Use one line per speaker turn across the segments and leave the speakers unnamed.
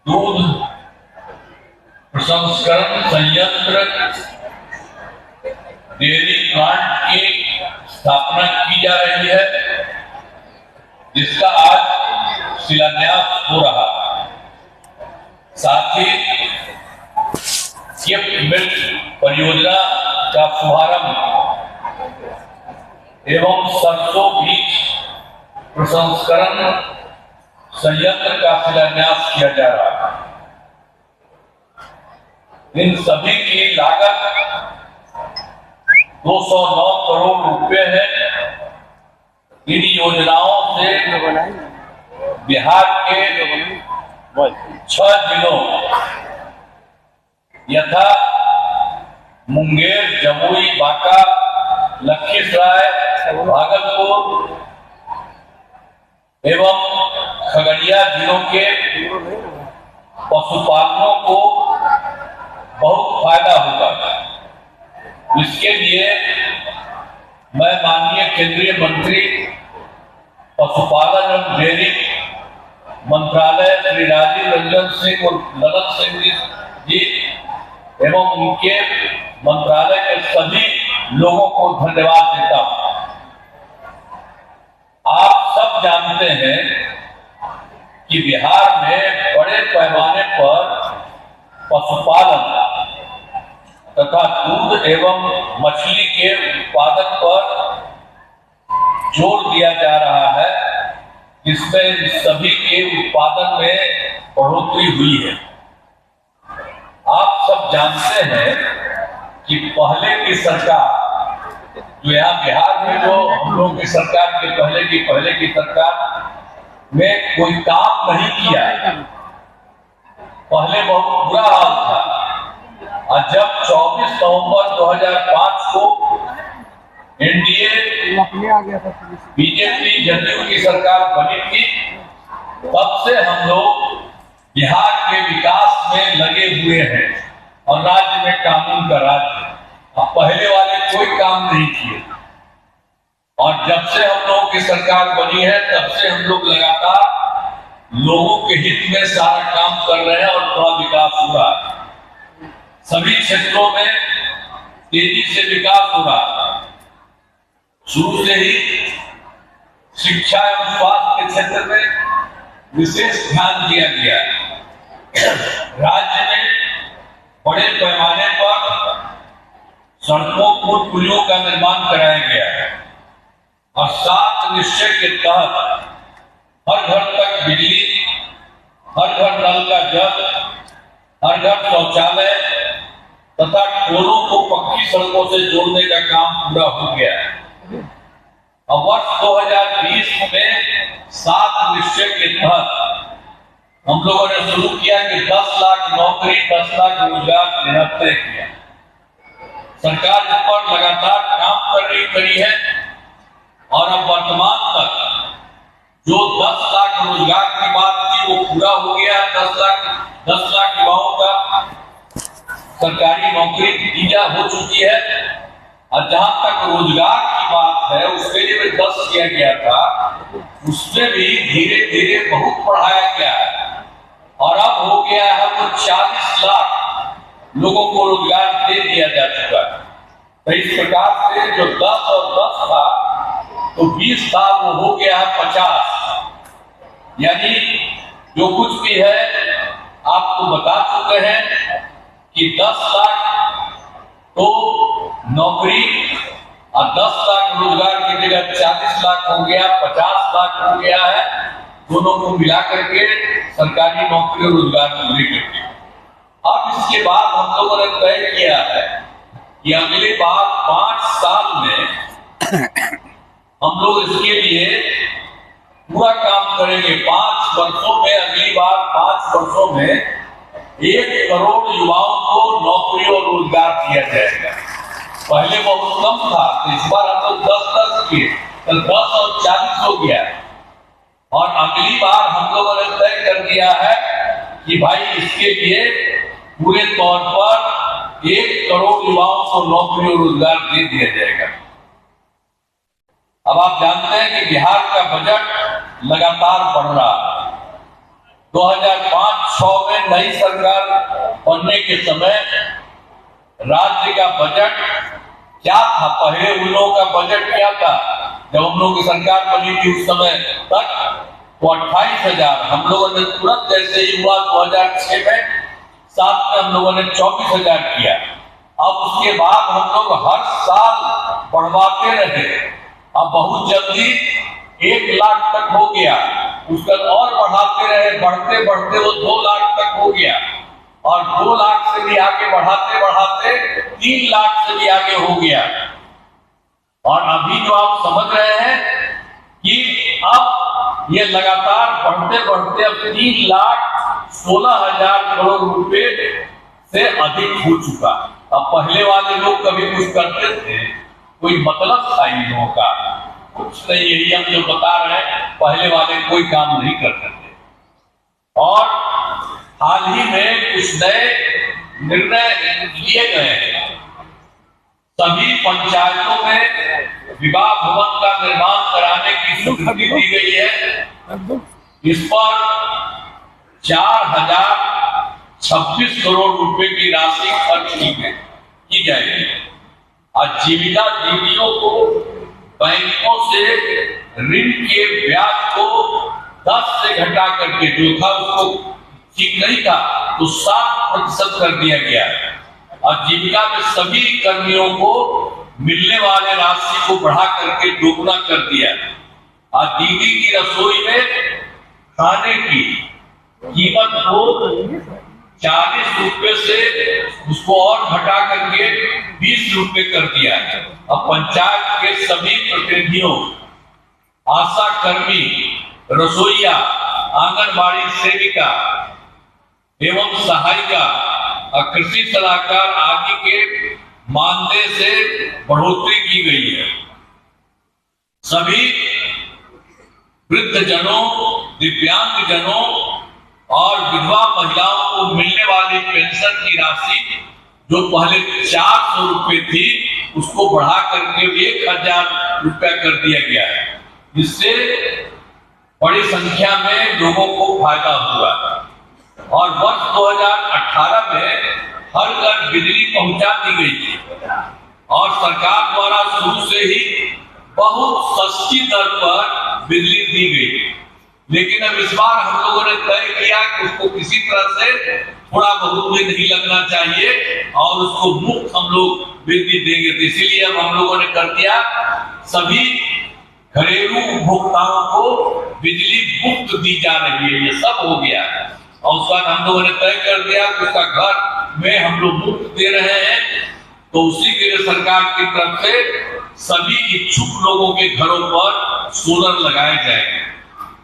दूध प्रसंस्करण संयंत्र डेयरी प्लांट की स्थापना की जा रही है, जिसका आज शिलान्यास हो रहा। साथ ही गिफ्ट मिल्क परियोजना का शुभारंभ एवं सरसों बीज प्रसंस्करण संयंत्र का शिलान्यास किया जा रहा है। इन सभी की लागत 209 करोड़ रुपए है। इन योजनाओं से बिहार के 6 जिलों यथा मुंगेर, जमुई, बांका, लखीसराय, भागलपुर एवं खगड़िया जिलों के पशुपालकों को बहुत फायदा होगा। इसके लिए मैं माननीय केंद्रीय मंत्री पशुपालन एवं डेयरी मंत्रालय श्री राजीव रंजन सिंह और ललन सिंह जी एवं उनके मंत्रालय के सभी लोगों को धन्यवाद देता हूं। आप सब जानते हैं कि बिहार में बड़े पैमाने पर पशुपालन तथा दूध एवं मछली के उत्पादन पर जोर दिया जा रहा है, जिसमें सभी के उत्पादन में बढ़ोतरी हुई है। आप सब जानते हैं कि पहले की सरकार जो यहाँ बिहार में जो हम लोग की सरकार के पहले की सरकार में कोई काम नहीं किया। पहले बहुत बुरा हाल था। और जब 24 नवंबर 2005 को एनडीए बीजेपी जदयू की सरकार बनी थी, तब से हम लोग बिहार के विकास में लगे हुए हैं और राज्य में कानून का राज है। अब पहले वाले कोई काम नहीं किए और जब से हम लोगों की सरकार बनी है तब से हम लोग लगातार लोगों के हित में सारा काम कर रहे हैं और थोड़ा विकास हो रहा है। सभी क्षेत्रों में तेजी से विकास हो रहा है। शुरू से ही शिक्षा एवं स्वास्थ्य के क्षेत्र में विशेष ध्यान दिया गया है। राज्य में बड़े पैमाने पर सड़कों, पुल, पुलियों का निर्माण कराया गया है और 7 निश्चय के तहत हर घर तक बिजली, हर घर नल का जल, हर घर शौचालय तथा टोलों को पक्की सड़कों से जोड़ने का काम पूरा हो गया है। अब वर्ष 2020 में 7 निश्चय के तहत हम लोगों ने शुरू किया कि 10 लाख नौकरी, 10 लाख रोजगार देना तय किया। सरकार इस पर लगातार काम कर रही है और अब वर्तमान तक जो 10 लाख रोजगार की बात थी वो पूरा हो गया। 10 लाख युवाओं का सरकारी नौकरी दीजा हो चुकी है और जहां तक रोजगार की बात है उसके लिए भी 10 किया गया था, उसमें भी धीरे धीरे बहुत बढ़ाया गया है और अब हो गया है वो 40 लाख लोगों को रोजगार दे दिया जा चुका है। तो इस प्रकार से जो 10 और 10 था तो 20 साल वो हो गया है 50। यानी जो कुछ भी है आपको बता चुके हैं कि 10 लाख तो नौकरी और 10 लाख रोजगार की जगह 40 लाख हो गया, 50 लाख हो गया है। दोनों को मिला करके सरकारी नौकरी और रोजगार को लेकर के अब इसके बाद हम लोगों ने तय किया है कि अगले बार 5 साल में हम लोग इसके लिए पूरा काम करेंगे। 5 वर्षों में, अगली बार 5 वर्षों में 1 करोड़ युवाओं को नौकरी और रोजगार दिया जाएगा। पहले बहुत कम था, तो इस बार हम लोग 10 किए, तो 10 और 40 हो गया और अगली बार हम लोगों ने तय कर दिया है कि भाई इसके लिए पूरे तौर पर 1 करोड़ युवाओं को नौकरी और रोजगार दे दिया जाएगा। अब आप जानते हैं कि बिहार का बजट लगातार बढ़ रहा है। 2005-6 में नई सरकार बनने के समय राज्य का बजट क्या था? पहले उन लोगों का बजट क्या था जब हम लोगों की सरकार बनी थी उस समय तक? वो 28,000। हम लोगों ने तुरंत जैसे ही हुआ 2006 में 7 में हम लोगों ने 24,000 किया। अब उसके बाद हम लोग हर साल बढ़वाते रहे। अब बहुत जल्दी 1 लाख तक हो गया। उसका और बढ़ाते रहे, बढ़ते बढ़ते वो 2 लाख तक हो गया और 2 लाख से भी आगे बढ़ाते बढ़ाते 3 लाख से भी आगे हो गया। और अभी जो आप समझ रहे हैं कि अब ये लगातार बढ़ते बढ़ते अब 3,16,000 करोड़ रुपए से अधिक हो चुका। अब पहले वाले लोग कभी कुछ करते थे, कोई मतलब था इन लोगों का? कुछ नहीं। यही हम जो बता रहे हैं, पहले वाले कोई काम नहीं करते थे। और हाल ही में कुछ नए निर्णय लिए गए हैं। सभी पंचायतों में विवाह भवन का निर्माण कराने की स्वीकृति दी गई है। इस पर 4,026 करोड़ रुपए की राशि खर्च की जाएगी। आजीविका दीदियों को बैंकों से ऋण के ब्याज को 10 से घटा करके, जो था उसको ठीक नहीं था तो 7% कर दिया गया। आजीविका में सभी कर्मियों को मिलने वाले राशि को बढ़ा करके दोगुना कर दिया। आज दीदी की रसोई में खाने की कीमत को 40 रुपए से उसको और घटा करके 20 रुपए कर दिया। अब पंचायत के सभी प्रतिनिधियों, आशा कर्मी, रसोईया, आंगनबाड़ी सेविका एवं सहायिका और कृषि सलाहकार आदि के मानदेय से बढ़ोतरी की गई है। सभी वृद्धजनों, दिव्यांगजनों और विधवा महिलाओं को मिलने वाली पेंशन की राशि जो पहले 400 रुपए थी उसको बढ़ा करके 1,000 रुपया कर दिया गया है। जिससे बड़ी संख्या में लोगों को फायदा हुआ। और वर्ष 2018 में हर घर बिजली पहुंचा दी गई थी और सरकार द्वारा शुरू से ही बहुत सस्ती दर पर बिजली दी गई। लेकिन अब इस बार हम लोगों ने तय किया कि उसको किसी तरह से थोड़ा बहुत भी नहीं लगना चाहिए और उसको मुफ्त हम लोग बिजली देंगे। तो इसीलिए अब हम लोगों ने कर दिया, सभी घरेलू उपभोक्ताओं को बिजली मुफ्त दी जा रही है। ये सब हो गया और उसका हम लोगों ने तय कर दिया कि उसका घर में हम लोग मुफ्त दे रहे हैं। तो उसी के लिए सरकार की तरफ से सभी इच्छुक लोगों के घरों पर सोलर लगाए जाएंगे।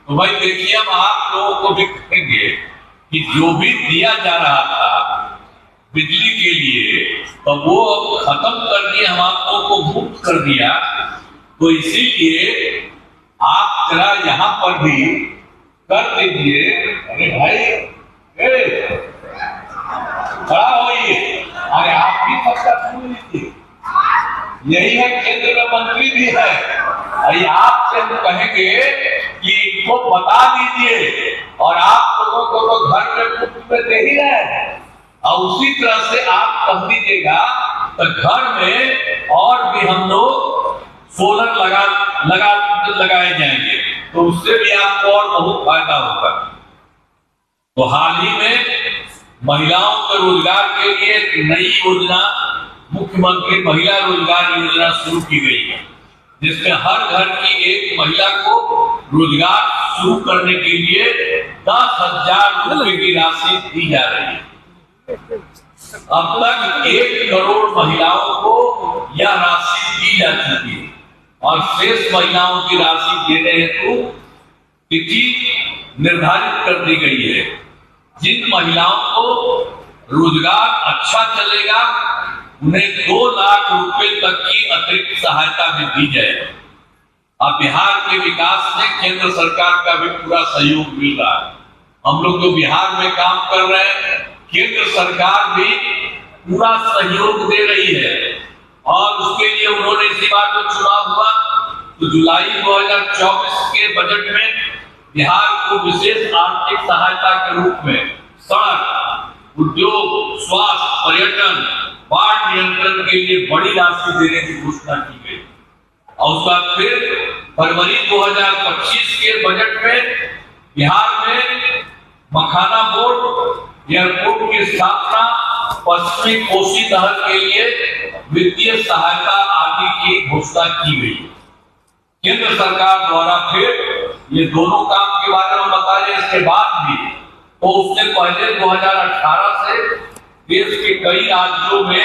तो भाई देखिए, हम आप लोगों को भी कहेंगे कि जो भी दिया जा रहा था बिजली के लिए तो वो अब खत्म कर दिया, हम आप लोगों को मुफ्त कर दिया। तो इसीलिए आप जरा यहाँ पर भी कर दीजिए। अरे भाई खड़ा होइए, अरे आप भी सबका सुन लीजिए। यही है, केंद्र मंत्री भी है। अरे आपसे हम कहेंगे कि इनको बता दीजिए और आप लोगों को तो घर में मुफ्त में दे ही रहे हैं और उसी तरह से आप कह दीजिएगा तो घर में और भी हम लोग सोलर लगाए जाएंगे तो उससे भी आपको और बहुत फायदा होगा। तो हाल ही में महिलाओं के रोजगार के लिए एक नई योजना मुख्यमंत्री महिला रोजगार योजना शुरू की गई है, जिसमें हर घर की एक महिला को रोजगार शुरू करने के लिए 10,000 रुपए की राशि दी जा रही है। अब तक 1 करोड़ महिलाओं को यह राशि दी जा चुकी है और शेष महिलाओं की राशि देने हेतु तिथि निर्धारित कर दी गई है। जिन महिलाओं को रोजगार अच्छा चलेगा उन्हें 2 लाख रुपए तक की अतिरिक्त सहायता भी दी जाए। अब बिहार के विकास में केंद्र सरकार का भी पूरा सहयोग मिल रहा है। हम लोग जो बिहार में काम कर रहे हैं, केंद्र सरकार भी पूरा सहयोग दे रही है और उसके लिए उन्होंने इसी बात में चुनाव हुआ तो जुलाई 2024 के बजट में बिहार को विशेष आर्थिक सहायता के रूप में सड़क, उद्योग, स्वास्थ्य, पर्यटन, बाढ़ नियंत्रण के लिए बड़ी राशि देने की घोषणा की गई। और उसके बाद फिर फरवरी 2025 के बजट में बिहार में मखाना बोर्ड, एयरपोर्ट की स्थापना, पश्चिमी कोसी नहर के लिए वित्तीय सहायता आदि की घोषणा की गई। केंद्र सरकार द्वारा फिर ये दोनों काम के बारे में बताया। इसके बाद भी तो उसने पहले 2018 से देश के कई राज्यों में